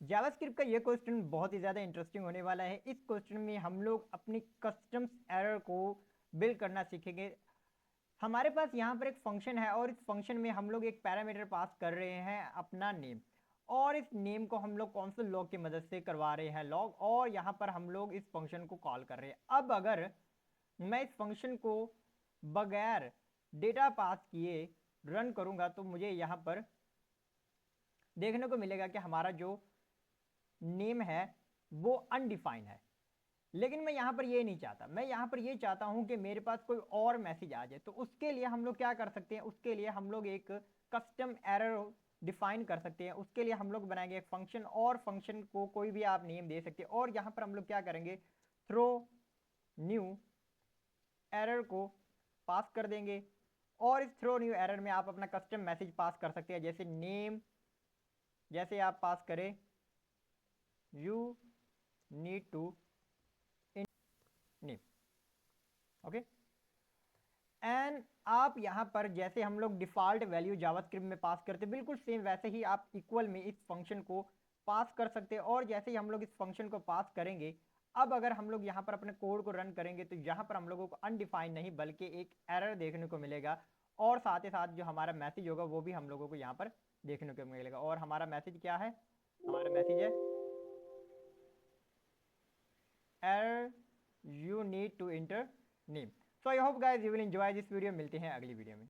JavaScript का ये question बहुत ही ज़्यादा इंटरेस्टिंग होने वाला है। इस क्वेश्चन में हम लोग अपनी कस्टम्स एरर को बिल्ड करना सीखेंगे। हमारे पास यहाँ पर एक फंक्शन है और इस फंक्शन में हम लोग एक पैरामीटर पास कर रहे हैं अपना नेम, और इस नेम को हम लोग कौन से लॉग की मदद से करवा रहे हैं लॉग, और यहाँ पर हम लोग इस फंक्शन को कॉल कर रहे हैं। अब अगर मैं इस फंक्शन को बगैर डेटा पास किए रन करूंगा तो मुझे यहाँ पर देखने को मिलेगा कि हमारा जो नेम है वो अनडिफाइंड है। लेकिन मैं यहाँ पर ये नहीं चाहता, मैं यहाँ पर ये चाहता हूँ कि मेरे पास कोई और मैसेज आ जाए। तो उसके लिए हम लोग क्या कर सकते हैं, उसके लिए हम लोग एक कस्टम एरर डिफाइन कर सकते हैं। उसके लिए हम लोग बनाएंगे एक फंक्शन, और फंक्शन को कोई भी आप नेम दे सकते हैं। और यहाँ पर हम लोग क्या करेंगे, थ्रो न्यू एरर को पास कर देंगे, और इस थ्रो न्यू एरर में आप अपना कस्टम मैसेज पास कर सकते हैं। जैसे नेम, जैसे आप पास करें you need to name, okay. And आप यहाँ पर जैसे हम लोग डिफॉल्ट वैल्यू जावास्क्रिप्ट में पास करते बिल्कुल सेम वैसे ही आप इक्वल में इस फंक्शन को पास कर सकते हैं। और जैसे ही हम लोग इस फंक्शन को पास करेंगे, अब अगर हम लोग यहाँ पर अपने कोड को रन करेंगे तो यहाँ पर हम लोगों को अनडिफाइंड नहीं बल्कि एक एरर देखने को मिलेगा, और साथ ही साथ जो हमारा मैसेज होगा वो भी हम लोगों को यहाँ पर देखने को मिलेगा। और हमारा मैसेज क्या है, हमारा मैसेज है error you need to enter name। so I hope guys you will enjoy this video। मिलते हैं अगली वीडियो में।